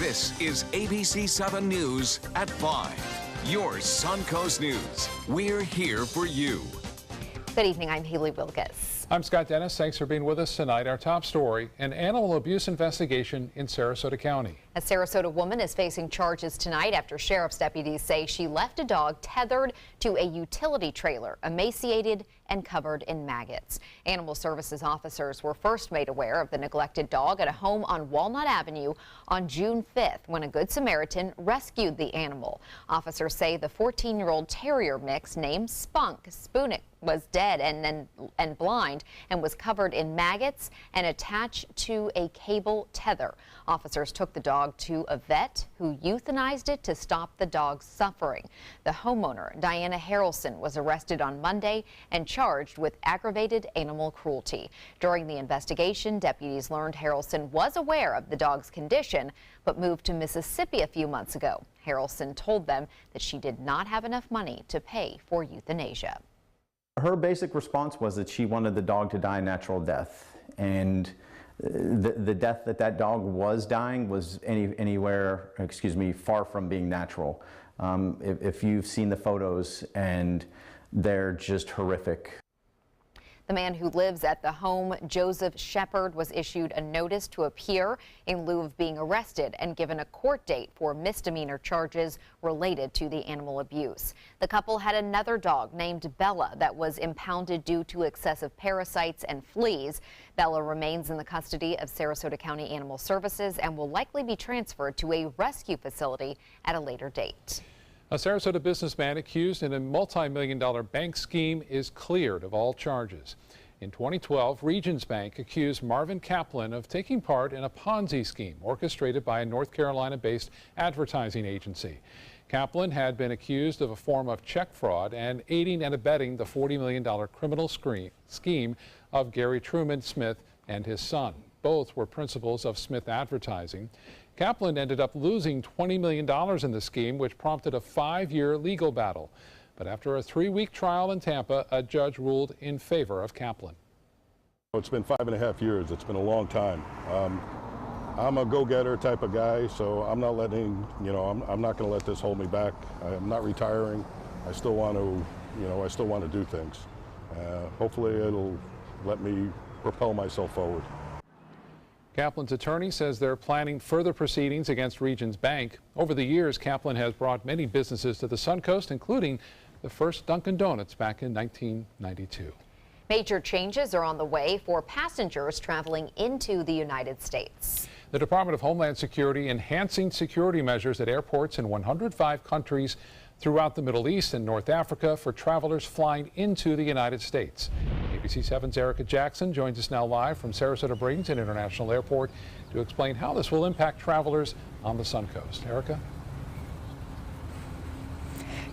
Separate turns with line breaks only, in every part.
This is ABC7 News at 5. Your Suncoast News. We're here for you.
Good evening, I'm Haley Wilkes.
I'm Scott Dennis. Thanks for being with us tonight. Our top story, an animal abuse investigation in Sarasota County.
A Sarasota woman is facing charges tonight after sheriff's deputies say she left a dog tethered to a utility trailer, emaciated and covered in maggots. Animal services officers were first made aware of the neglected dog at a home on Walnut Avenue on June 5th when a Good Samaritan rescued the animal. Officers say the 14-year-old terrier mix named Spoonik was dead and blind and was covered in maggots and attached to a cable tether. Officers took the dog to a vet who euthanized it to stop the dog's suffering. The homeowner, Diana Harrelson, was arrested on Monday and charged with aggravated animal cruelty. During the investigation, deputies learned Harrelson was aware of the dog's condition but moved to Mississippi a few months ago. Harrelson told them that she did not have enough money to pay for euthanasia.
Her basic response was that she wanted the dog to die a natural death, and the death that dog was dying was far from being natural. If you've seen the photos, and they're just horrific.
The man who lives at the home, Joseph Shepard, was issued a notice to appear in lieu of being arrested and given a court date for misdemeanor charges related to the animal abuse. The couple had another dog named Bella that was impounded due to excessive parasites and fleas. Bella remains in the custody of Sarasota County Animal Services and will likely be transferred to a rescue facility at a later date.
A Sarasota businessman accused in a multi-million-dollar bank scheme is cleared of all charges. In 2012, Regions Bank accused Marvin Kaplan of taking part in a Ponzi scheme orchestrated by a North Carolina-based advertising agency. Kaplan had been accused of a form of check fraud and aiding and abetting the $40 million criminal scheme of Gary Truman Smith and his son. Both were principals of Smith Advertising. Kaplan ended up losing $20 million in the scheme, which prompted a 5-year legal battle. But after a 3-week trial in Tampa, a judge ruled in favor of Kaplan.
It's been 5.5 years. It's been a long time. I'm a go-getter type of guy, so I'm not letting, I'm not going to let this hold me back. I'm not retiring. I still want to do things. Hopefully it'll let me propel myself forward.
Kaplan's attorney says they're planning further proceedings against Regions Bank. Over the years, Kaplan has brought many businesses to the Suncoast, including the first Dunkin' Donuts back in 1992.
Major changes are on the way for passengers traveling into the United States.
The Department of Homeland Security enhancing security measures at airports in 105 countries throughout the Middle East and North Africa for travelers flying into the United States. ABC7's Erica Jackson joins us now live from Sarasota Bradenton International Airport to explain how this will impact travelers on the Suncoast. Erica?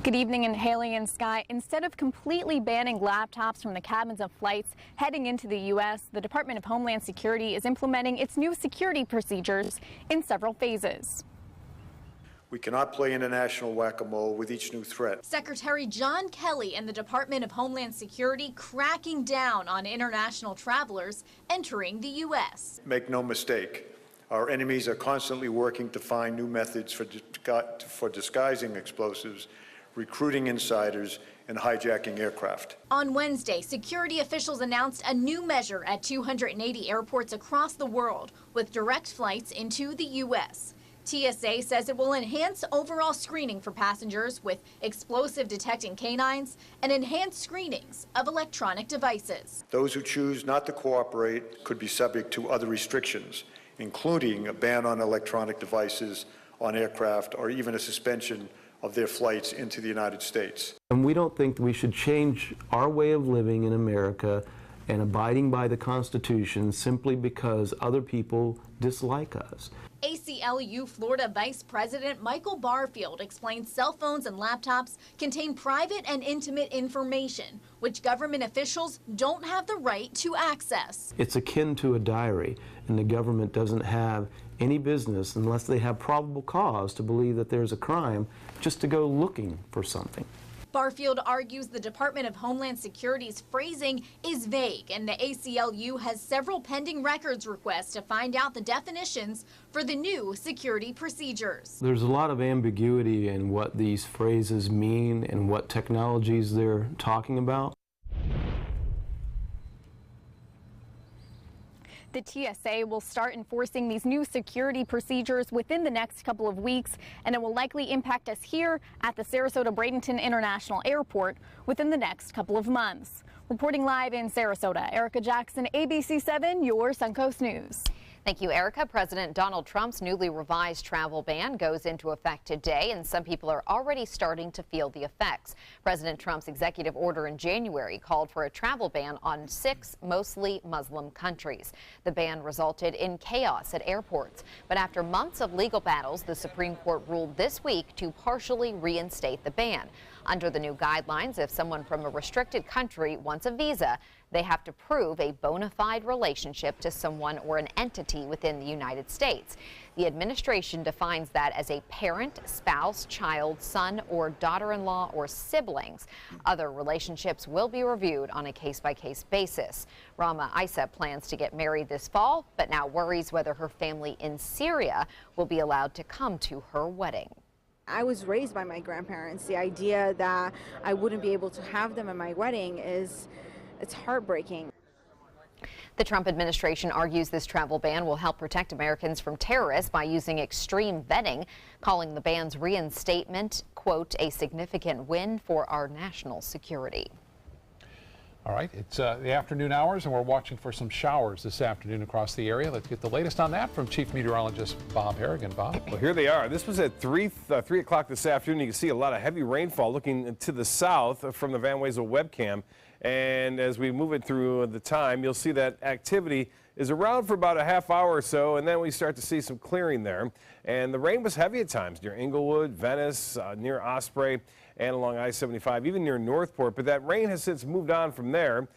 Good evening, and Haley and Sky. Instead of completely banning laptops from the cabins of flights heading into the U.S., the Department of Homeland Security is implementing its new security procedures in several phases.
We cannot play international whack-a-mole with each new threat.
Secretary John Kelly and the Department of Homeland Security cracking down on international travelers entering the U.S.
Make no mistake, our enemies are constantly working to find new methods for disguising explosives, recruiting insiders, and hijacking aircraft.
On Wednesday, security officials announced a new measure at 280 airports across the world with direct flights into the U.S. TSA says it will enhance overall screening for passengers with explosive detecting canines and enhanced screenings of electronic devices.
Those who choose not to cooperate could be subject to other restrictions, including a ban on electronic devices on aircraft or even a suspension of their flights into the United States.
And we don't think we should change our way of living in America and abiding by the Constitution simply because other people dislike us.
ACLU Florida Vice President Michael Barfield explains cell phones and laptops contain private and intimate information, which government officials don't have the right to access.
It's akin to a diary, and the government doesn't have any business, unless they have probable cause to believe that there's a crime, just to go looking for something.
Barfield argues the Department of Homeland Security's phrasing is vague, and the ACLU has several pending records requests to find out the definitions for the new security procedures.
There's a lot of ambiguity in what these phrases mean and what technologies they're talking about.
The TSA will start enforcing these new security procedures within the next couple of weeks, and it will likely impact us here at the Sarasota-Bradenton International Airport within the next couple of months. Reporting live in Sarasota, Erica Jackson, ABC7, your Suncoast News.
Thank you, Erica. President Donald Trump's newly revised travel ban goes into effect today, and some people are already starting to feel the effects. President Trump's executive order in January called for a travel ban on 6 mostly Muslim countries. The ban resulted in chaos at airports, but after months of legal battles, the Supreme Court ruled this week to partially reinstate the ban. Under the new guidelines, if someone from a restricted country wants a visa, they have to prove a bona fide relationship to someone or an entity within the United States. The administration defines that as a parent, spouse, child, son, or daughter-in-law or siblings. Other relationships will be reviewed on a case-by-case basis. Rama Isa plans to get married this fall, but now worries whether her family in Syria will be allowed to come to her wedding.
I was raised by my grandparents. The idea that I wouldn't be able to have them at my wedding it's heartbreaking.
The Trump administration argues this travel ban will help protect Americans from terrorists by using extreme vetting, calling the ban's reinstatement, quote, a significant win for our national security.
All right, it's the afternoon hours, and we're watching for some showers this afternoon across the area. Let's get the latest on that from Chief Meteorologist Bob Harrigan. Bob?
Well, here they are. This was at 3 o'clock this afternoon. You can see a lot of heavy rainfall looking to the south from the Van Wezel webcam. And as we move it through the time, you'll see that activity is around for about a half hour or so, and then we start to see some clearing there. And the rain was heavy at times near Inglewood, Venice, near Osprey, and along I-75, even near Northport. But that rain has since moved on from there.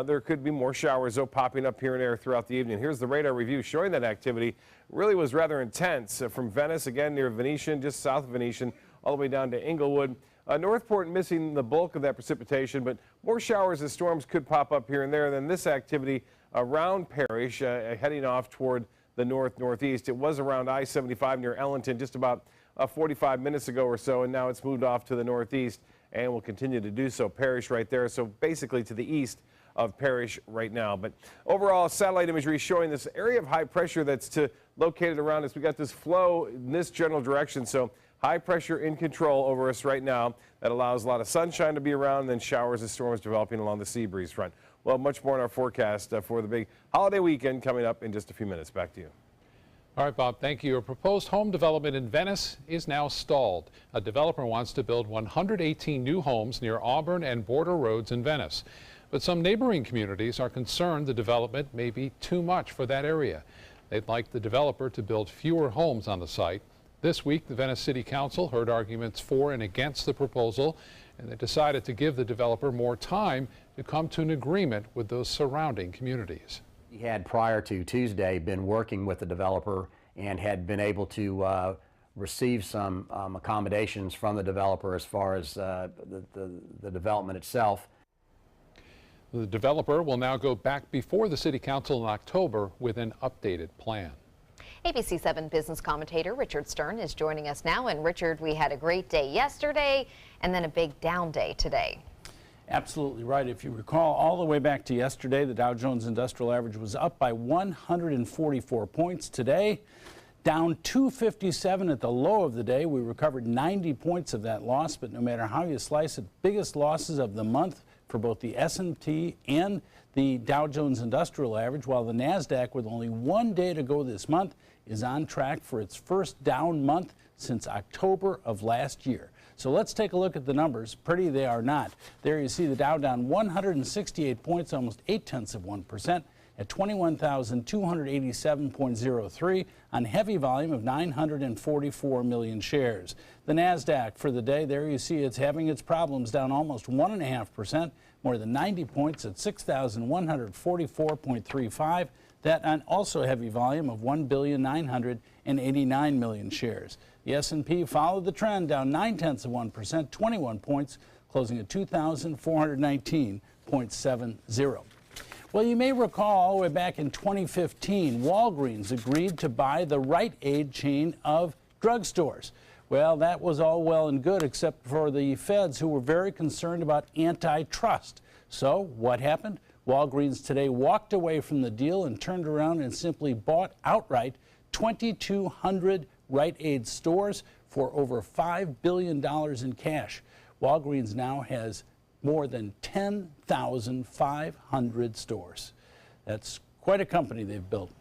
There could be more showers, though, popping up here and there throughout the evening. Here's the radar review showing that activity really was rather intense from Venice, again near Venetian, just south of Venetian, all the way down to Inglewood. Northport missing the bulk of that precipitation, but more showers and storms could pop up here and there. Then this activity around Parrish, heading off toward the northeast. It was around I-75 near Ellington just about 45 minutes ago or so, and now it's moved off to the northeast and will continue to do so. Parrish right there, so basically to the east of Parrish right now. But overall, satellite imagery showing this area of high pressure that's located around us. We got this flow in this general direction, so high pressure in control over us right now. That allows a lot of sunshine to be around, and then showers and storms developing along the sea breeze front. Well, much more in our forecast for the big holiday weekend coming up in just a few minutes. Back to you.
All right, Bob, thank you. A proposed home development in Venice is now stalled. A developer wants to build 118 new homes near Auburn and Border Roads in Venice. But some neighboring communities are concerned the development may be too much for that area. They'd like the developer to build fewer homes on the site. This week, the Venice City Council heard arguments for and against the proposal, and they decided to give the developer more time to come to an agreement with those surrounding communities.
We had, prior to Tuesday, been working with the developer and had been able to receive some accommodations from the developer as far as the development itself.
The developer will now go back before the City Council in October with an updated plan.
ABC7 business commentator Richard Stern is joining us now. And Richard, we had a great day yesterday and then a big down day today.
Absolutely right. If you recall, all the way back to yesterday, the Dow Jones Industrial Average was up by 144 points. Today, down 257 at the low of the day. We recovered 90 points of that loss, but no matter how you slice it, biggest losses of the month for both the S&P and the Dow Jones Industrial Average, while the NASDAQ, with only one day to go this month, is on track for its first down month since October of last year. So let's take a look at the numbers. Pretty they are not. There you see the Dow down 168 points, almost 0.8% at 21,287.03 on heavy volume of 944 million shares. The NASDAQ for the day, there you see it's having its problems, down almost 1.5%, more than 90 points at 6,144.35. That on also heavy volume of 1,989 million shares. The S&P followed the trend, down 0.9%, 21 points, closing at 2,419.70. Well, you may recall all the way back in 2015, Walgreens agreed to buy the Rite Aid chain of drugstores. Well, that was all well and good except for the feds, who were very concerned about antitrust. So what happened? Walgreens today walked away from the deal and turned around and simply bought outright 2,200 Rite Aid stores for over $5 billion in cash. Walgreens now has more than 10,500 stores. That's quite a company they've built.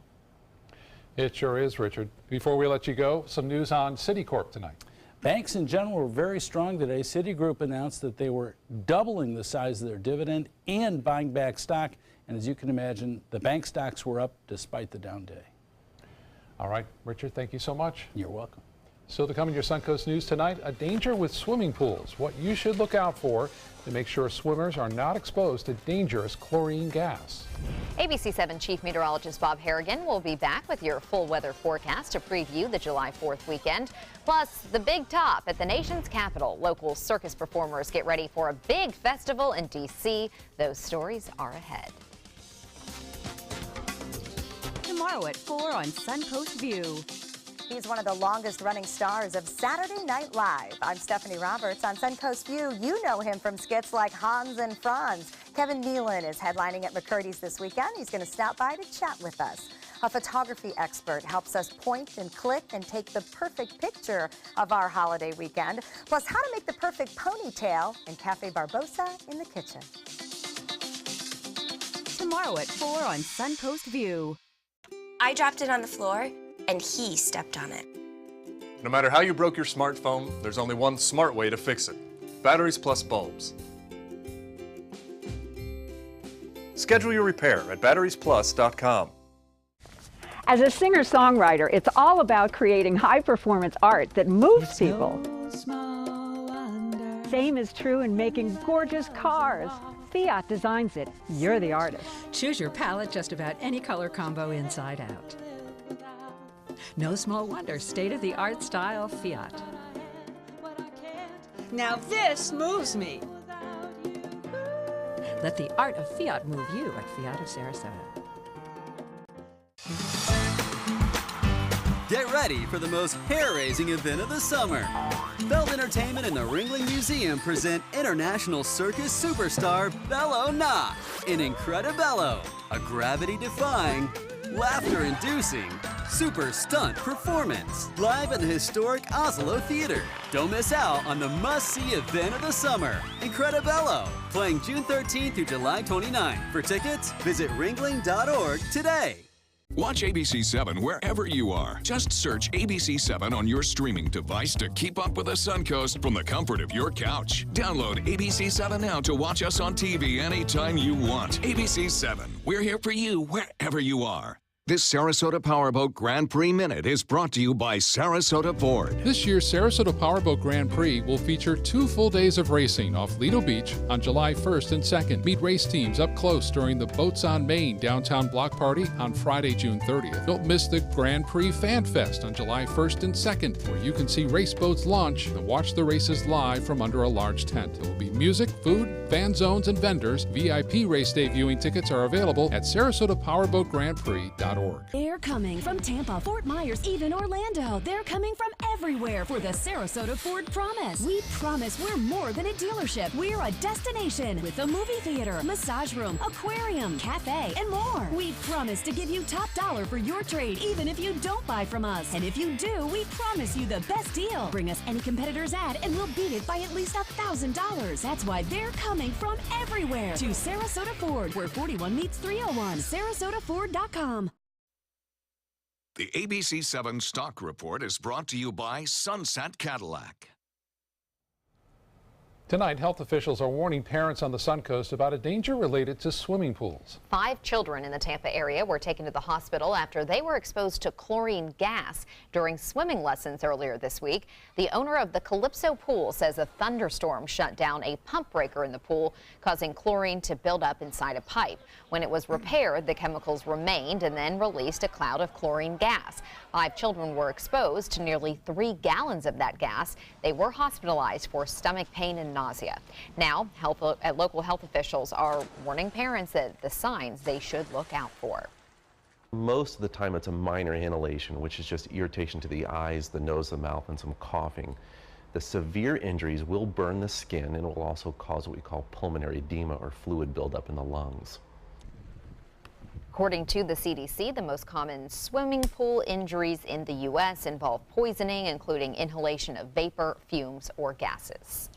It sure is, Richard. Before we let you go, some news on Citicorp tonight.
Banks in general were very strong today. Citigroup announced that they were doubling the size of their dividend and buying back stock. And as you can imagine, the bank stocks were up despite the down day.
All right, Richard, thank you so much.
You're welcome.
So to come in your Suncoast News tonight, a danger with swimming pools, what you should look out for to make sure swimmers are not exposed to dangerous chlorine gas.
ABC7 Chief Meteorologist Bob Harrigan will be back with your full weather forecast to preview the July 4th weekend. Plus, the big top at the nation's capital. Local circus performers get ready for a big festival in D.C. Those stories are ahead.
Tomorrow at 4 on Suncoast View. He's one of the longest running stars of Saturday Night Live. I'm Stephanie Roberts on Suncoast View. You know him from skits like Hans and Franz. Kevin Nealon is headlining at McCurdy's this weekend. He's going to stop by to chat with us. A photography expert helps us point and click and take the perfect picture of our holiday weekend. Plus, how to make the perfect ponytail in Cafe Barbosa in the kitchen. Tomorrow at 4 on Suncoast View.
I dropped it on the floor, and he stepped on it.
No matter how you broke your smartphone, there's only one smart way to fix it. Batteries plus bulbs. Schedule your repair at batteriesplus.com.
As a singer-songwriter, it's all about creating high-performance art that moves people. Same is true in making gorgeous cars. Fiat designs it. You're the artist.
Choose your palette just about any color combo inside out. No small wonder, state-of-the-art style Fiat.
Now this moves me.
Let the art of Fiat move you at Fiat of Sarasota.
Get ready for the most hair-raising event of the summer. Feld Entertainment and the Ringling Museum present international circus superstar Bello Nah in Incredibello, a gravity-defying, laughter-inducing, super stunt performance live at the historic Oslo Theater. Don't miss out on the must-see event of the summer, Incredibello, playing June 13th through July 29th. For tickets, visit ringling.org today.
Watch ABC7 wherever you are. Just search ABC7 on your streaming device to keep up with the Suncoast from the comfort of your couch. Download ABC7 now to watch us on TV anytime you want. ABC7, we're here for you wherever you are. This Sarasota Powerboat Grand Prix Minute is brought to you by Sarasota Ford.
This year's Sarasota Powerboat Grand Prix will feature 2 full days of racing off Lido Beach on July 1st and 2nd. Meet race teams up close during the Boats on Main downtown block party on Friday, June 30th. Don't miss the Grand Prix Fan Fest on July 1st and 2nd, where you can see race boats launch and watch the races live from under a large tent. There will be music, food, fan zones, and vendors. VIP race day viewing tickets are available at SarasotaPowerboatGrandPrix.com.
They're coming from Tampa, Fort Myers, even Orlando. They're coming from everywhere for the Sarasota Ford Promise. We promise we're more than a dealership. We're a destination with a movie theater, massage room, aquarium, cafe, and more. We promise to give you top dollar for your trade, even if you don't buy from us. And if you do, we promise you the best deal. Bring us any competitor's ad and we'll beat it by at least $1,000. That's why they're coming from everywhere to Sarasota Ford, where 41 meets 301. SarasotaFord.com.
The ABC7 Stock Report is brought to you by Sunset Cadillac.
Tonight, health officials are warning parents on the Suncoast about a danger related to swimming pools.
5 children in the Tampa area were taken to the hospital after they were exposed to chlorine gas during swimming lessons earlier this week. The owner of the Calypso pool says a thunderstorm shut down a pump breaker in the pool, causing chlorine to build up inside a pipe. When it was repaired, the chemicals remained and then released a cloud of chlorine gas. 5 children were exposed to nearly 3 gallons of that gas. They were hospitalized for stomach pain and nausea. Now, local health officials are warning parents that the signs they should look out for.
Most of the time it's a minor inhalation, which is just irritation to the eyes, the nose, the mouth, and some coughing. The severe injuries will burn the skin and will also cause what we call pulmonary edema or fluid buildup in the lungs.
According to the CDC, the most common swimming pool injuries in the U.S. involve poisoning, including inhalation of vapor, fumes, or gases.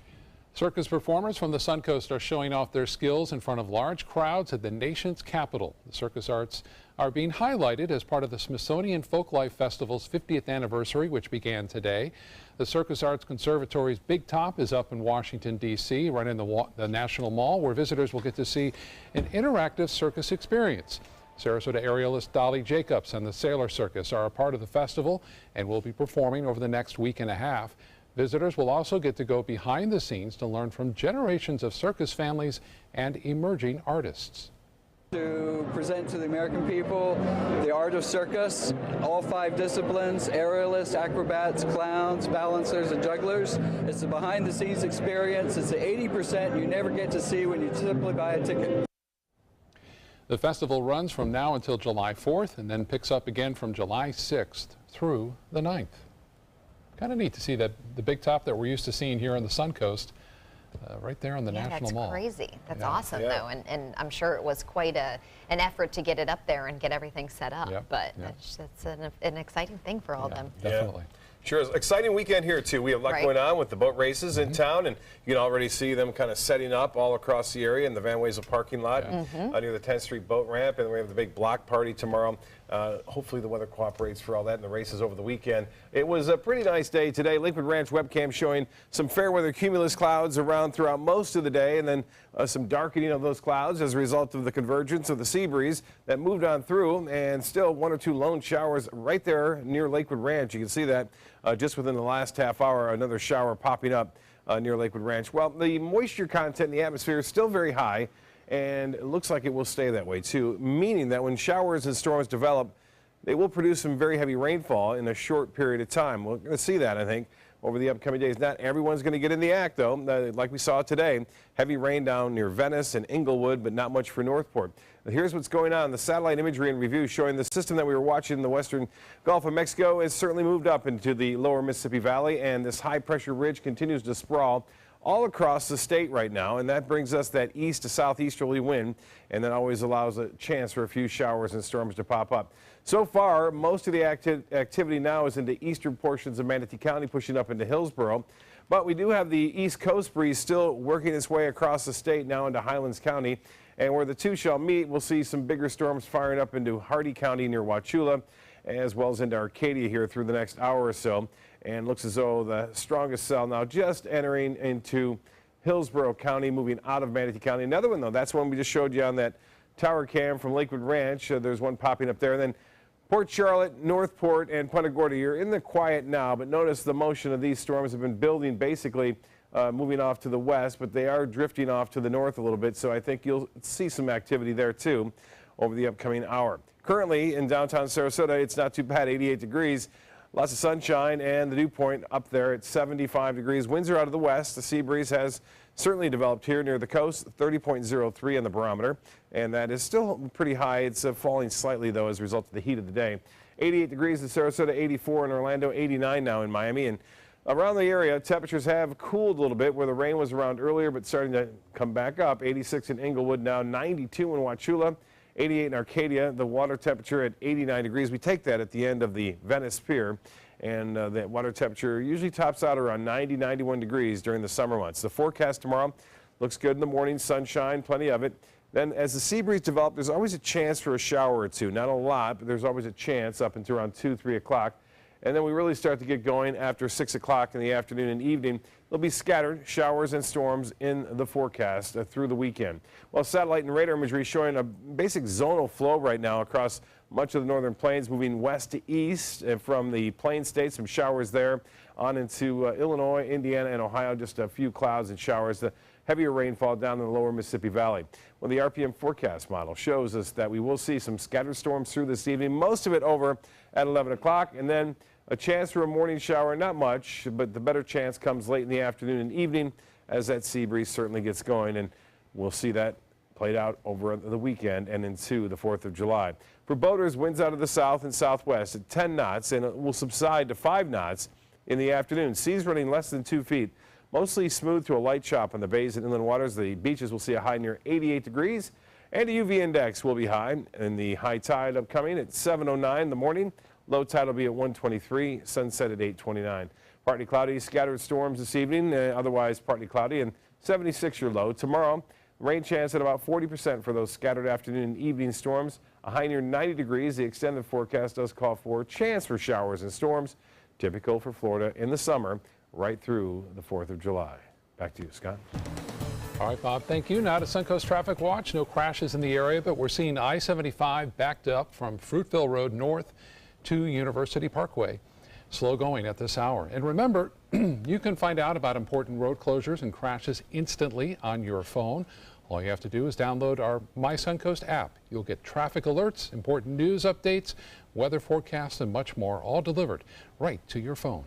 Circus performers from the Suncoast are showing off their skills in front of large crowds at the nation's capital. The circus arts are being highlighted as part of the Smithsonian Folklife Festival's 50th anniversary, which began today. The Circus Arts Conservatory's Big Top is up in Washington, D.C., right in the National Mall, where visitors will get to see an interactive circus experience. Sarasota aerialist Dolly Jacobs and the Sailor Circus are a part of the festival and will be performing over the next week and a half. Visitors will also get to go behind the scenes to learn from generations of circus families and emerging artists.
To present to the American people the art of circus, all 5 disciplines, aerialists, acrobats, clowns, balancers, and jugglers. It's a behind-the-scenes experience. It's the 80% you never get to see when you simply buy a ticket.
The festival runs from now until July 4th and then picks up again from July 6th through the 9th. Kind of neat to see that the Big Top that we're used to seeing here on the Suncoast right there on the National Mall.
That's crazy. That's awesome, though, and I'm sure it was quite an effort to get it up there and get everything set up, but it's an exciting thing for all of them.
Definitely.
Sure, it's an exciting weekend here, too. We have a lot going on with the boat races in town, and you can already see them kind of setting up all across the area in the Van Wezel parking lot near the 10th Street boat ramp, and then we have the big block party tomorrow. Hopefully the weather cooperates for all that and the races over the weekend. It was a pretty nice day today. Lakewood Ranch webcam showing some fair weather cumulus clouds around throughout most of the day, and then some darkening of those clouds as a result of the convergence of the sea breeze that moved on through, and still 1 or 2 lone showers right there near Lakewood Ranch. You can see that just within the last half hour, another shower popping up near Lakewood Ranch. Well, the moisture content in the atmosphere is still very high, and it looks like it will stay that way too, meaning that when showers and storms develop, they will produce some very heavy rainfall in a short period of time. We're going to see that, I think, over the upcoming days. Not everyone's going to get in the act, though. Like we saw today, heavy rain down near Venice and Inglewood, but not much for Northport. But here's what's going on. The satellite imagery and review showing the system that we were watching in the western Gulf of Mexico has certainly moved up into the lower Mississippi Valley, and this high-pressure ridge continues to sprawl all across the state right now, and that brings us that east to southeasterly wind, and that always allows a chance for a few showers and storms to pop up. So far, most of the activity now is in the eastern portions of Manatee County, pushing up into Hillsborough. But we do have the east coast breeze still working its way across the state now into Highlands County. And where the two shall meet, we'll see some bigger storms firing up into Hardy County near Wauchula, as well as into Arcadia here through the next hour or so. And looks as though the strongest cell now just entering into Hillsborough County, moving out of Manatee County. Another one, though, that's one we just showed you on that tower cam from Lakewood Ranch. There's one popping up there. And then Port Charlotte, Northport, and Punta Gorda, you're in the quiet now, but notice the motion of these storms have been building, basically moving off to the west, but they are drifting off to the north a little bit, so I think you'll see some activity there, too, over the upcoming hour. Currently, in downtown Sarasota, it's not too bad, 88 degrees. Lots of sunshine, and the dew point up there at 75 degrees. Winds are out of the west. The sea breeze has certainly developed here near the coast, 30.03 on the barometer, and that is still pretty high. It's falling slightly, though, as a result of the heat of the day. 88 degrees in Sarasota, 84 in Orlando, 89 now in Miami. And around the area, temperatures have cooled a little bit where the rain was around earlier, but starting to come back up. 86 in Inglewood now, 92 in Wauchula. 88 in Arcadia, the water temperature at 89 degrees. We take that at the end of the Venice Pier, and that water temperature usually tops out around 90, 91 degrees during the summer months. The forecast tomorrow looks good in the morning, sunshine, plenty of it. Then as the sea breeze develops, there's always a chance for a shower or two. Not a lot, but there's always a chance up until around 2, 3 o'clock. And then we really start to get going after 6 o'clock in the afternoon and evening. There'll be scattered showers and storms in the forecast through the weekend. Well, satellite and radar imagery showing a basic zonal flow right now across much of the northern plains, moving west to east from the plain states. Some showers there on into Illinois, Indiana, and Ohio. Just a few clouds and showers. The heavier rainfall down in the lower Mississippi Valley. Well, the RPM forecast model shows us that we will see some scattered storms through this evening, most of it over at 11 o'clock, and then A chance for a morning shower, not much, but the better chance comes late in the afternoon and evening as that sea breeze certainly gets going, and we'll see that played out over the weekend and into the 4th of July. For boaters, winds out of the south and southwest at 10 knots, and it will subside to 5 knots in the afternoon. Seas running less than 2 feet. Mostly smooth to a light chop on the bays and inland waters. The beaches will see a high near 88 degrees, and the UV index will be high, and the high tide upcoming at 7:09 in the morning. Low tide will be at 1:23, sunset at 8:29. Partly cloudy, scattered storms this evening, otherwise partly cloudy, and 76 your low. Tomorrow, rain chance at about 40% for those scattered afternoon and evening storms. A high near 90 degrees. The extended forecast does call for a chance for showers and storms, typical for Florida in the summer, right through the 4th of July. Back to you, Scott.
All right, Bob, thank you. Now to Suncoast Traffic Watch. No crashes in the area, but we're seeing I-75 backed up from Fruitville Road north to University Parkway. Slow going at this hour. And remember, you can find out about important road closures and crashes instantly on your phone. All you have to do is download our My Suncoast app. You'll get traffic alerts, important news updates, weather forecasts, and much more, all delivered right to your phone.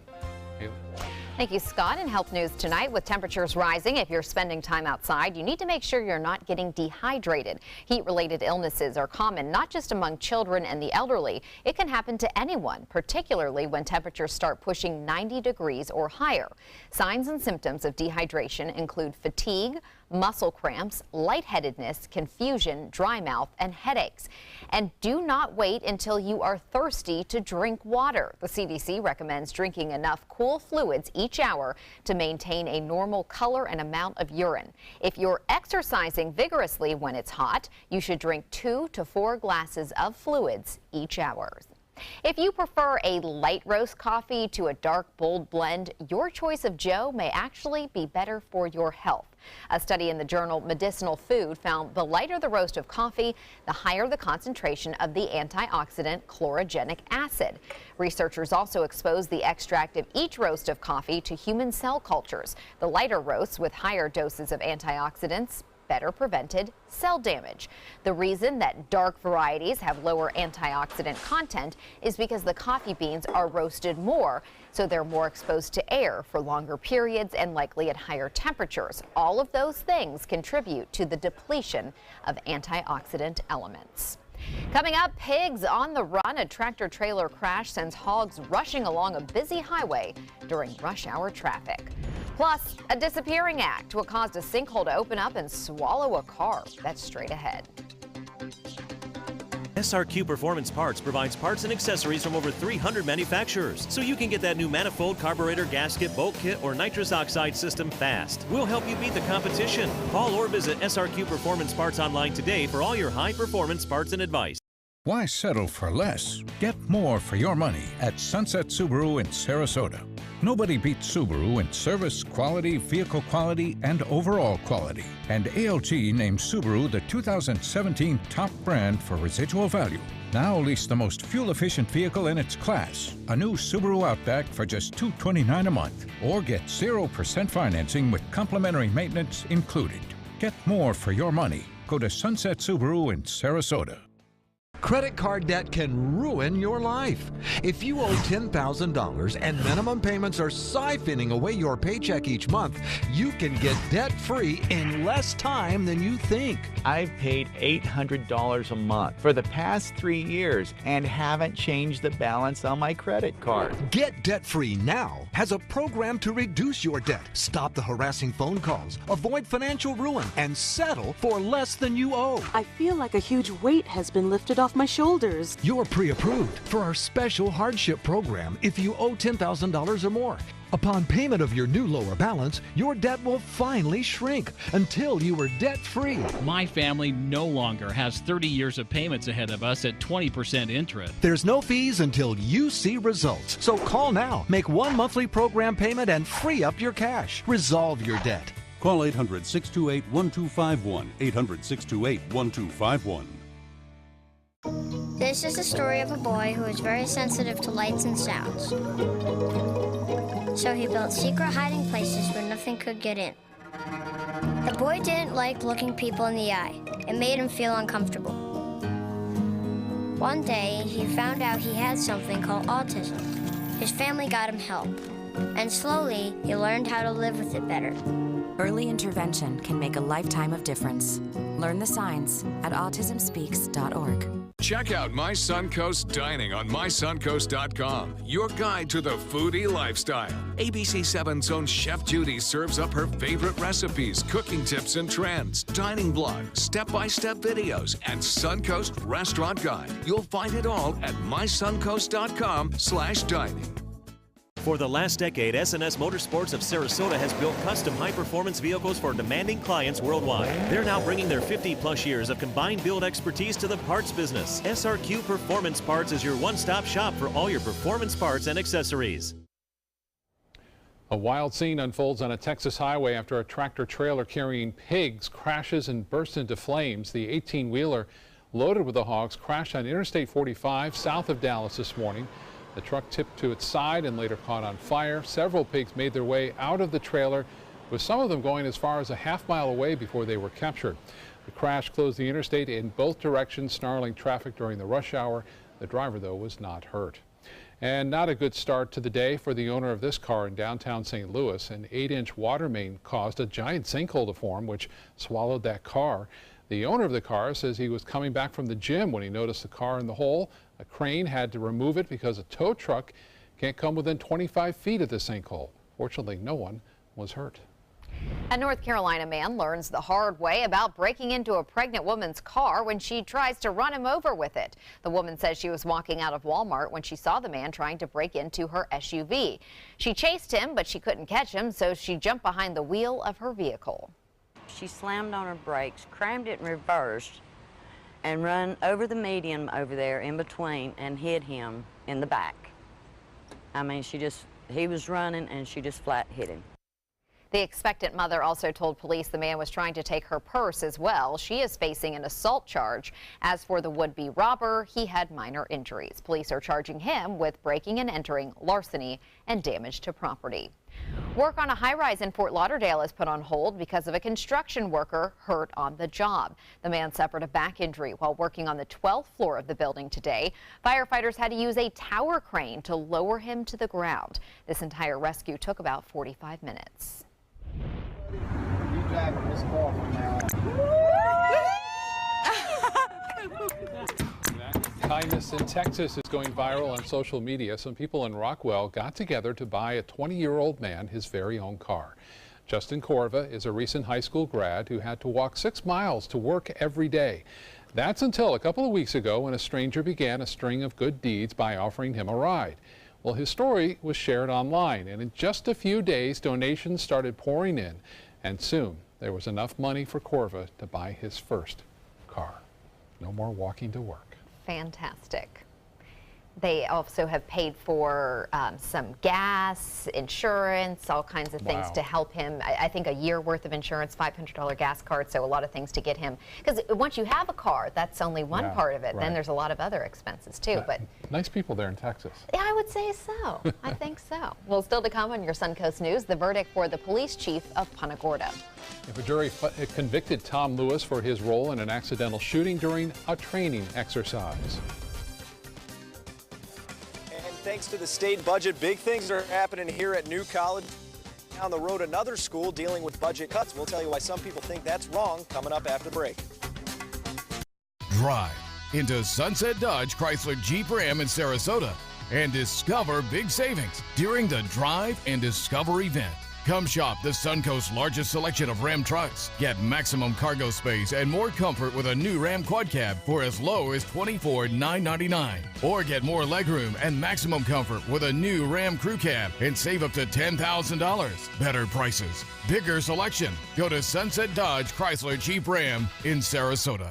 Thank you, Scott. In health news tonight, with temperatures rising, if you're spending time outside, you need to make sure you're not getting dehydrated. Heat-related illnesses are common not just among children and the elderly. It can happen to anyone, particularly when temperatures start pushing 90 degrees or higher. Signs and symptoms of dehydration include fatigue, muscle cramps, lightheadedness, confusion, dry mouth, and headaches. And do not wait until you are thirsty to drink water. The CDC recommends drinking enough cool fluids each hour to maintain a normal color and amount of urine. If you're exercising vigorously when it's hot, you should drink 2 to 4 glasses of fluids each hour. If you prefer a light roast coffee to a dark, bold blend, your choice of Joe may actually be better for your health. A study in the journal Medicinal Food found the lighter the roast of coffee, the higher the concentration of the antioxidant chlorogenic acid. Researchers also exposed the extract of each roast of coffee to human cell cultures. The lighter roasts with higher doses of antioxidants better prevented cell damage. The reason that dark varieties have lower antioxidant content is because the coffee beans are roasted more, so they're more exposed to air for longer periods and likely at higher temperatures. All of those things contribute to the depletion of antioxidant elements. Coming up, pigs on the run. A tractor-trailer crash sends hogs rushing along a busy highway during rush hour traffic. Plus, a disappearing act. What caused a sinkhole to open up and swallow a car? That's straight ahead.
SRQ Performance Parts provides parts and accessories from over 300 manufacturers, so you can get that new manifold, carburetor, gasket, bolt kit, or nitrous oxide system fast. We'll help you beat the competition. Call or visit SRQ Performance Parts online today for all your high-performance parts and advice.
Why settle for less? Get more for your money at Sunset Subaru in Sarasota. Nobody beats Subaru in service, quality, vehicle quality, and overall quality. And ALG named Subaru the 2017 top brand for residual value. Now lease the most fuel-efficient vehicle in its class, a new Subaru Outback for just $229 a month. Or get 0% financing with complimentary maintenance included. Get more for your money. Go to Sunset Subaru in Sarasota.
Credit card debt can ruin your life. If you owe $10,000 and minimum payments are siphoning away your paycheck each month, you can get debt-free in less time than you think.
I've paid $800 a month for the past 3 years and haven't changed the balance on my credit card.
Get Debt-Free Now has a program to reduce your debt, stop the harassing phone calls, avoid financial ruin, and settle for less than you owe.
I feel like a huge weight has been lifted off my shoulders.
You're pre-approved for our special hardship program if you owe $10,000 or more. Upon payment of your new lower balance, your debt will finally shrink until you are debt-free.
My family no longer has 30 years of payments ahead of us at 20% interest.
There's no fees until you see results. So call now, make one monthly program payment, and free up your cash. Resolve your debt.
Call 800-628-1251, 800-628-1251.
This is the story of a boy who was very sensitive to lights and sounds. So he built secret hiding places where nothing could get in. The boy didn't like looking people in the eye. It made him feel uncomfortable. One day, he found out he had something called autism. His family got him help, and slowly he learned how to live with it better.
Early intervention can make a lifetime of difference. Learn the signs at autismspeaks.org.
Check out My Suncoast Dining on mysuncoast.com, your guide to the foodie lifestyle. ABC7's own Chef Judy serves up her favorite recipes, cooking tips and trends, dining blogs, step-by-step videos, and Suncoast Restaurant Guide. You'll find it all at mysuncoast.com/dining.
For the last decade, S&S Motorsports of Sarasota has built custom high-performance vehicles for demanding clients worldwide. They're now bringing their 50-plus years of combined build expertise to the parts business. SRQ Performance Parts is your one-stop shop for all your performance parts and accessories.
A wild scene unfolds on a Texas highway after a tractor-trailer carrying pigs crashes and bursts into flames. The 18-wheeler loaded with the hogs crashed on Interstate 45 south of Dallas this morning. The truck tipped to its side and later caught on fire. Several pigs made their way out of the trailer, with some of them going as far as a half-mile away before they were captured. The crash closed the interstate in both directions, snarling traffic during the rush hour. The driver, though, was not hurt. And not a good start to the day for the owner of this car in downtown St. Louis. An 8-inch water main caused a giant sinkhole to form, which swallowed that car. The owner of the car says he was coming back from the gym when he noticed the car in the hole. A crane had to remove it because a tow truck can't come within 25 feet of the sinkhole. Fortunately, no one was hurt.
A North Carolina man learns the hard way about breaking into a pregnant woman's car when she tries to run him over with it. The woman says she was walking out of Walmart when she saw the man trying to break into her SUV. She chased him, but she couldn't catch him, so she jumped behind the wheel of her vehicle.
She slammed on her brakes, crammed it in reverse, and run over the median over there in between and hit him in the back. I mean, he was running and she just flat hit him.
The expectant mother also told police the man was trying to take her purse as well. She is facing an assault charge. As for the would-be robber, he had minor injuries. Police are charging him with breaking and entering, larceny, and damage to property. Work on a high-rise in Fort Lauderdale is put on hold because of a construction worker hurt on the job. The man suffered a back injury while working on the 12th floor of the building today. Firefighters had to use a tower crane to lower him to the ground. This entire rescue took about 45 minutes.
Kindness in Texas is going viral on social media. Some people in Rockwell got together to buy a 20-year-old man his very own car. Justin Corva is a recent high school grad who had to walk 6 miles to work every day. That's until a couple of weeks ago when a stranger began a string of good deeds by offering him a ride. Well, his story was shared online, and in just a few days, donations started pouring in, and soon there was enough money for Corva to buy his first car. No more walking to work.
Fantastic. They also have paid for some gas, insurance, all kinds of things to help him. I think a year worth of insurance, $500 gas card, so a lot of things to get him. Because once you have a car, that's only one part of it. Then there's a lot of other expenses too. But
nice people there in Texas.
Yeah, I would say so. I think so. Well, still to come on your Suncoast News, the verdict for the police chief of Punta Gorda.
If a jury convicted Tom Lewis for his role in an accidental shooting during a training exercise.
Thanks to the state budget, big things are happening here at New College. Down the road, another school dealing with budget cuts. We'll tell you why some people think that's wrong coming up after the break.
Drive into Sunset Dodge Chrysler Jeep Ram in Sarasota and discover big savings during the Drive and Discover event. Come shop the Suncoast's largest selection of Ram trucks. Get maximum cargo space and more comfort with a new Ram Quad Cab for as low as $24,999. Or get more legroom and maximum comfort with a new Ram Crew Cab and save up to $10,000. Better prices, bigger selection. Go to Sunset Dodge Chrysler Jeep Ram in Sarasota.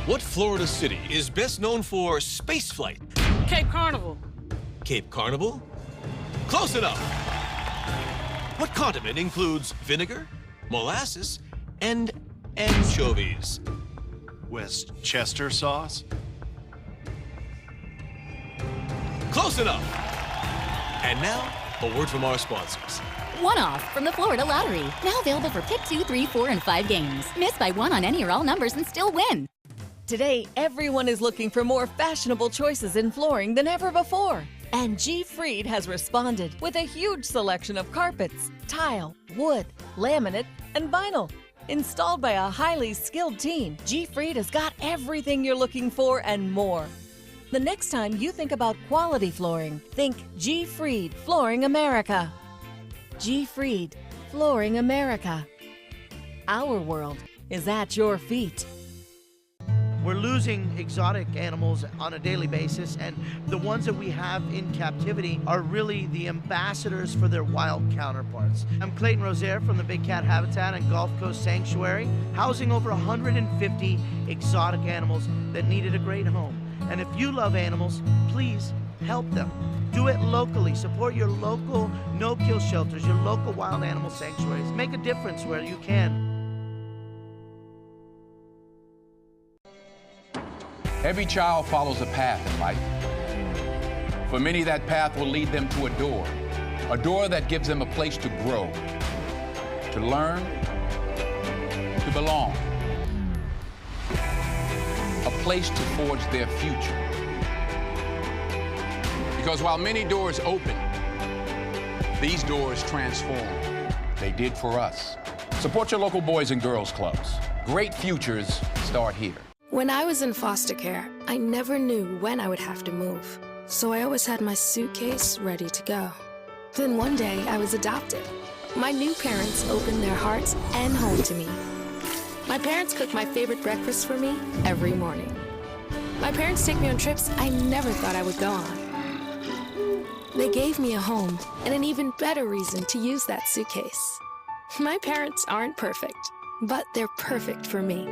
What Florida city is best known for spaceflight?
Cape Carnival.
Cape Carnival? Close enough. What condiment includes vinegar, molasses, and anchovies?
Westchester sauce?
Close enough. And now, a word from our sponsors.
One-off from the Florida Lottery. Now available for pick 2, 3, 4, and 5 games. Miss by one on any or all numbers and still win.
Today, everyone is looking for more fashionable choices in flooring than ever before.
And G. Fried has responded with a huge selection of carpets, tile, wood, laminate, and vinyl. Installed by a highly skilled team, G. Fried has got everything you're looking for and more. The next time you think about quality flooring, think G. Fried Flooring America. G. Fried Flooring America. Our world is at your feet.
We're losing exotic animals on a daily basis, and the ones that we have in captivity are really the ambassadors for their wild counterparts. I'm Clayton Rozier from the Big Cat Habitat and Gulf Coast Sanctuary, housing over 150 exotic animals that needed a great home. And if you love animals, please help them. Do it locally. Support your local no-kill shelters, your local wild animal sanctuaries. Make a difference where you can.
Every child follows a path in life. For many, that path will lead them to a door that gives them a place to grow, to learn, to belong, a place to forge their future. Because while many doors open, these doors transform. They did for us. Support your local Boys and Girls Clubs. Great futures start here.
When I was in foster care, I never knew when I would have to move. So I always had my suitcase ready to go. Then one day, I was adopted. My new parents opened their hearts and home to me. My parents cook my favorite breakfast for me every morning. My parents take me on trips I never thought I would go on. They gave me a home and an even better reason to use that suitcase. My parents aren't perfect, but they're perfect for me.